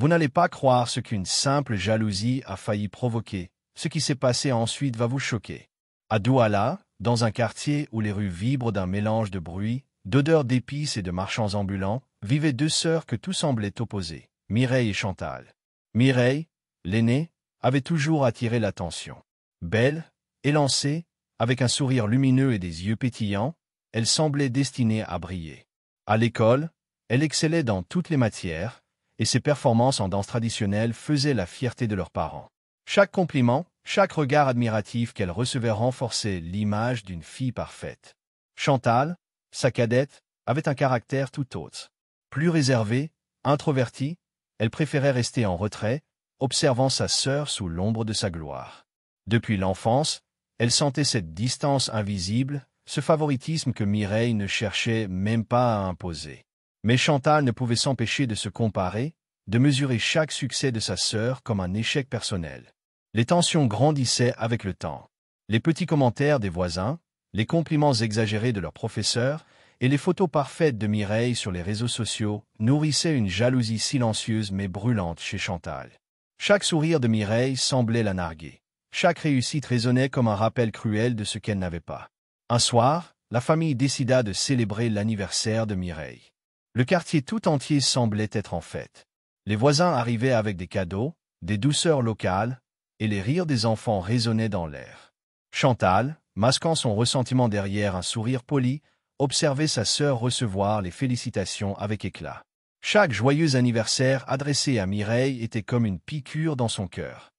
Vous n'allez pas croire ce qu'une simple jalousie a failli provoquer. Ce qui s'est passé ensuite va vous choquer. À Douala, dans un quartier où les rues vibrent d'un mélange de bruit, d'odeurs d'épices et de marchands ambulants, vivaient deux sœurs que tout semblait opposer, Mireille et Chantal. Mireille, l'aînée, avait toujours attiré l'attention. Belle, élancée, avec un sourire lumineux et des yeux pétillants, elle semblait destinée à briller. À l'école, elle excellait dans toutes les matières, et ses performances en danse traditionnelle faisaient la fierté de leurs parents. Chaque compliment, chaque regard admiratif qu'elle recevait renforçait l'image d'une fille parfaite. Chantal, sa cadette, avait un caractère tout autre. Plus réservée, introvertie, elle préférait rester en retrait, observant sa sœur sous l'ombre de sa gloire. Depuis l'enfance, elle sentait cette distance invisible, ce favoritisme que Mireille ne cherchait même pas à imposer. Mais Chantal ne pouvait s'empêcher de se comparer, de mesurer chaque succès de sa sœur comme un échec personnel. Les tensions grandissaient avec le temps. Les petits commentaires des voisins, les compliments exagérés de leurs professeurs et les photos parfaites de Mireille sur les réseaux sociaux nourrissaient une jalousie silencieuse mais brûlante chez Chantal. Chaque sourire de Mireille semblait la narguer. Chaque réussite résonnait comme un rappel cruel de ce qu'elle n'avait pas. Un soir, la famille décida de célébrer l'anniversaire de Mireille. Le quartier tout entier semblait être en fête. Les voisins arrivaient avec des cadeaux, des douceurs locales, et les rires des enfants résonnaient dans l'air. Chantal, masquant son ressentiment derrière un sourire poli, observait sa sœur recevoir les félicitations avec éclat. Chaque joyeux anniversaire adressé à Mireille était comme une piqûre dans son cœur.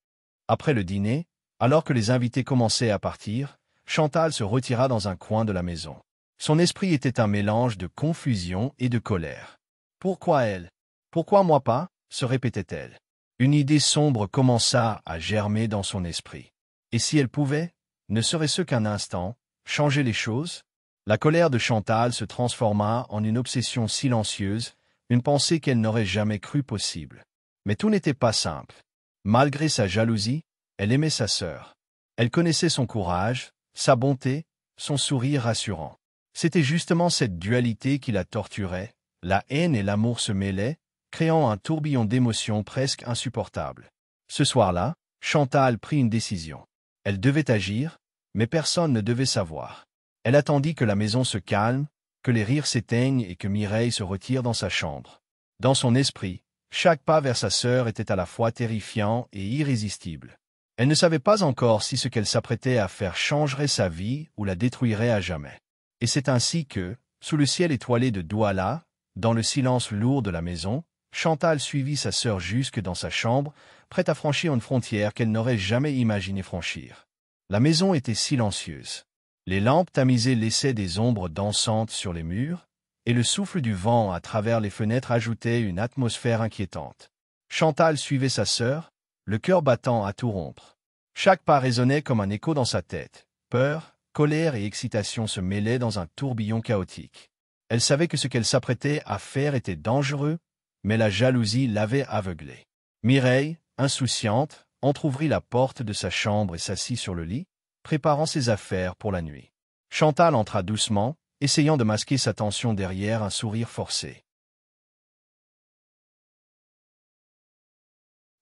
Après le dîner, alors que les invités commençaient à partir, Chantal se retira dans un coin de la maison. Son esprit était un mélange de confusion et de colère. Pourquoi elle? Pourquoi moi pas? Se répétait-elle. Une idée sombre commença à germer dans son esprit. Et si elle pouvait, ne serait-ce qu'un instant, changer les choses? La colère de Chantal se transforma en une obsession silencieuse, une pensée qu'elle n'aurait jamais cru possible. Mais tout n'était pas simple. Malgré sa jalousie, elle aimait sa sœur. Elle connaissait son courage, sa bonté, son sourire rassurant. C'était justement cette dualité qui la torturait, la haine et l'amour se mêlaient, créant un tourbillon d'émotions presque insupportable. Ce soir-là, Chantal prit une décision. Elle devait agir, mais personne ne devait savoir. Elle attendit que la maison se calme, que les rires s'éteignent et que Mireille se retire dans sa chambre. Dans son esprit, chaque pas vers sa sœur était à la fois terrifiant et irrésistible. Elle ne savait pas encore si ce qu'elle s'apprêtait à faire changerait sa vie ou la détruirait à jamais. Et c'est ainsi que, sous le ciel étoilé de Douala, dans le silence lourd de la maison, Chantal suivit sa sœur jusque dans sa chambre, prête à franchir une frontière qu'elle n'aurait jamais imaginé franchir. La maison était silencieuse. Les lampes tamisées laissaient des ombres dansantes sur les murs, et le souffle du vent à travers les fenêtres ajoutait une atmosphère inquiétante. Chantal suivait sa sœur, le cœur battant à tout rompre. Chaque pas résonnait comme un écho dans sa tête. Peur, colère et excitation se mêlaient dans un tourbillon chaotique. Elle savait que ce qu'elle s'apprêtait à faire était dangereux, mais la jalousie l'avait aveuglée. Mireille, insouciante, entr'ouvrit la porte de sa chambre et s'assit sur le lit, préparant ses affaires pour la nuit. Chantal entra doucement, essayant de masquer sa tension derrière un sourire forcé.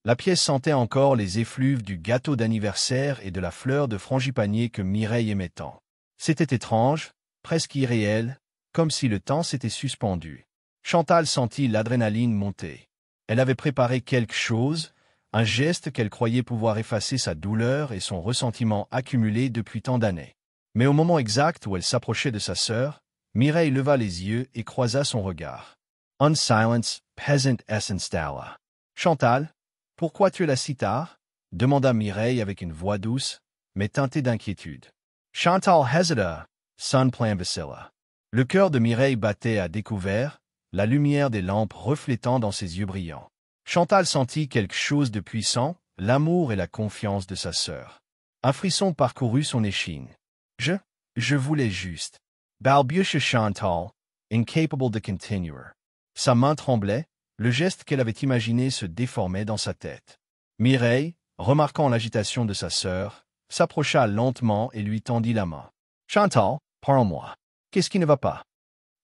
La pièce sentait encore les effluves du gâteau d'anniversaire et de la fleur de frangipanier que Mireille aimait tant. C'était étrange, presque irréel, comme si le temps s'était suspendu. Chantal sentit l'adrénaline monter. Elle avait préparé quelque chose, un geste qu'elle croyait pouvoir effacer sa douleur et son ressentiment accumulé depuis tant d'années. Mais au moment exact où elle s'approchait de sa sœur, Mireille leva les yeux et croisa son regard. Un silence, peasant essence stala. Chantal, pourquoi tu es là si tard? Demanda Mireille avec une voix douce, mais teintée d'inquiétude. Chantal hésita, son plan vacilla. Le cœur de Mireille battait à découvert, la lumière des lampes reflétant dans ses yeux brillants. Chantal sentit quelque chose de puissant, l'amour et la confiance de sa sœur. Un frisson parcourut son échine. Je voulais juste. Balbutia Chantal, incapable de continuer. Sa main tremblait, le geste qu'elle avait imaginé se déformait dans sa tête. Mireille, remarquant l'agitation de sa sœur, s'approcha lentement et lui tendit la main. Chantal, parle-moi. Qu'est-ce qui ne va pas?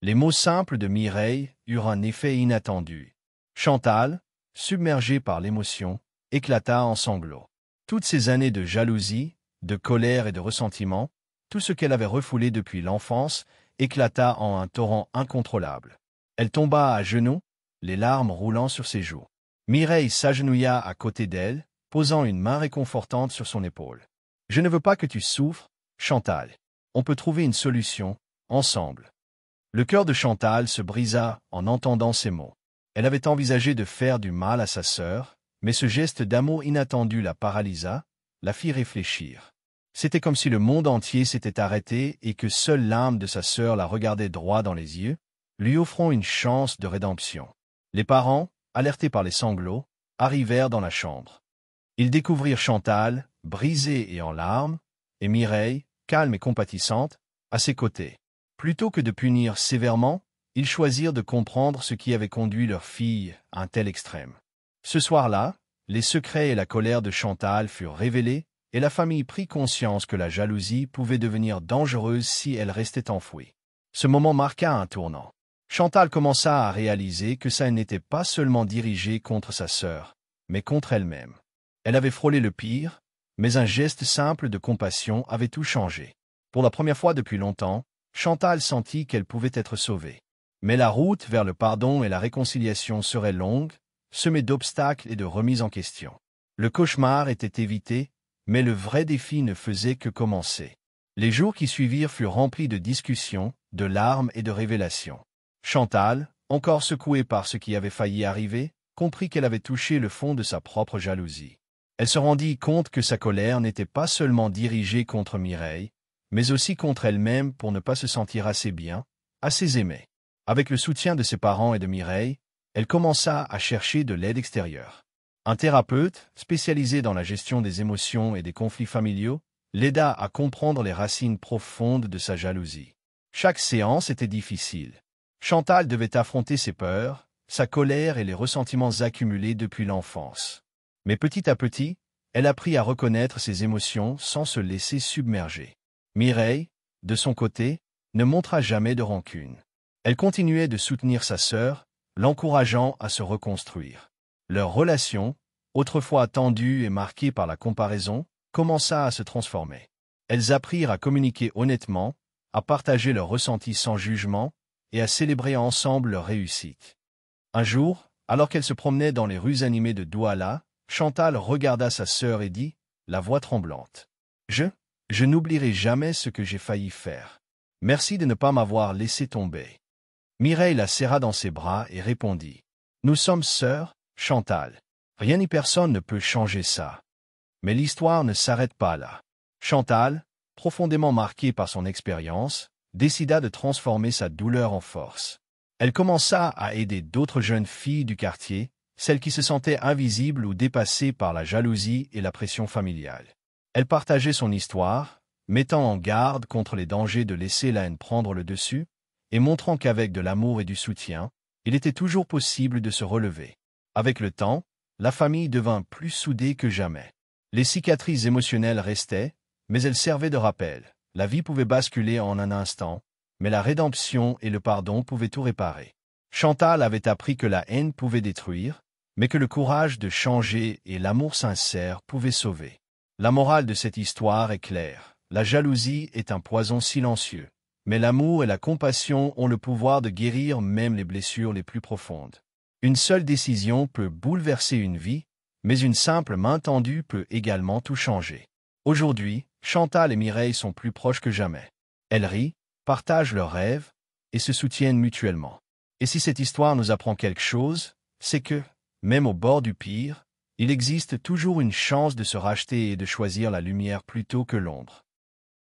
Les mots simples de Mireille eurent un effet inattendu. Chantal, submergée par l'émotion, éclata en sanglots. Toutes ces années de jalousie, de colère et de ressentiment, tout ce qu'elle avait refoulé depuis l'enfance, éclata en un torrent incontrôlable. Elle tomba à genoux, les larmes roulant sur ses joues. Mireille s'agenouilla à côté d'elle, posant une main réconfortante sur son épaule. « Je ne veux pas que tu souffres, Chantal. On peut trouver une solution, ensemble. » Le cœur de Chantal se brisa en entendant ces mots. Elle avait envisagé de faire du mal à sa sœur, mais ce geste d'amour inattendu la paralysa, la fit réfléchir. C'était comme si le monde entier s'était arrêté et que seule l'âme de sa sœur la regardait droit dans les yeux, lui offrant une chance de rédemption. Les parents, alertés par les sanglots, arrivèrent dans la chambre. Ils découvrirent Chantal, brisée et en larmes, et Mireille, calme et compatissante, à ses côtés. Plutôt que de punir sévèrement, ils choisirent de comprendre ce qui avait conduit leur fille à un tel extrême. Ce soir-là, les secrets et la colère de Chantal furent révélés, et la famille prit conscience que la jalousie pouvait devenir dangereuse si elle restait enfouie. Ce moment marqua un tournant. Chantal commença à réaliser que ça n'était pas seulement dirigé contre sa sœur, mais contre elle-même. Elle avait frôlé le pire, mais un geste simple de compassion avait tout changé. Pour la première fois depuis longtemps, Chantal sentit qu'elle pouvait être sauvée. Mais la route vers le pardon et la réconciliation serait longue, semée d'obstacles et de remises en question. Le cauchemar était évité, mais le vrai défi ne faisait que commencer. Les jours qui suivirent furent remplis de discussions, de larmes et de révélations. Chantal, encore secouée par ce qui avait failli arriver, comprit qu'elle avait touché le fond de sa propre jalousie. Elle se rendit compte que sa colère n'était pas seulement dirigée contre Mireille, mais aussi contre elle-même pour ne pas se sentir assez bien, assez aimée. Avec le soutien de ses parents et de Mireille, elle commença à chercher de l'aide extérieure. Un thérapeute, spécialisé dans la gestion des émotions et des conflits familiaux, l'aida à comprendre les racines profondes de sa jalousie. Chaque séance était difficile. Chantal devait affronter ses peurs, sa colère et les ressentiments accumulés depuis l'enfance. Mais petit à petit, elle apprit à reconnaître ses émotions sans se laisser submerger. Mireille, de son côté, ne montra jamais de rancune. Elle continuait de soutenir sa sœur, l'encourageant à se reconstruire. Leur relation, autrefois tendue et marquée par la comparaison, commença à se transformer. Elles apprirent à communiquer honnêtement, à partager leurs ressentis sans jugement et à célébrer ensemble leur réussite. Un jour, alors qu'elle se promenait dans les rues animées de Douala, Chantal regarda sa sœur et dit, la voix tremblante. « Je n'oublierai jamais ce que j'ai failli faire. Merci de ne pas m'avoir laissé tomber. » Mireille la serra dans ses bras et répondit. « Nous sommes sœurs, Chantal. Rien ni personne ne peut changer ça. » Mais l'histoire ne s'arrête pas là. Chantal, profondément marquée par son expérience, décida de transformer sa douleur en force. Elle commença à aider d'autres jeunes filles du quartier, celles qui se sentaient invisibles ou dépassées par la jalousie et la pression familiale. Elle partageait son histoire, mettant en garde contre les dangers de laisser la haine prendre le dessus, et montrant qu'avec de l'amour et du soutien, il était toujours possible de se relever. Avec le temps, la famille devint plus soudée que jamais. Les cicatrices émotionnelles restaient, mais elles servaient de rappel. La vie pouvait basculer en un instant, mais la rédemption et le pardon pouvaient tout réparer. Chantal avait appris que la haine pouvait détruire, mais que le courage de changer et l'amour sincère pouvaient sauver. La morale de cette histoire est claire. La jalousie est un poison silencieux, mais l'amour et la compassion ont le pouvoir de guérir même les blessures les plus profondes. Une seule décision peut bouleverser une vie, mais une simple main tendue peut également tout changer. Aujourd'hui, Chantal et Mireille sont plus proches que jamais. Elles rient, partagent leurs rêves et se soutiennent mutuellement. Et si cette histoire nous apprend quelque chose, c'est que, même au bord du pire, il existe toujours une chance de se racheter et de choisir la lumière plutôt que l'ombre.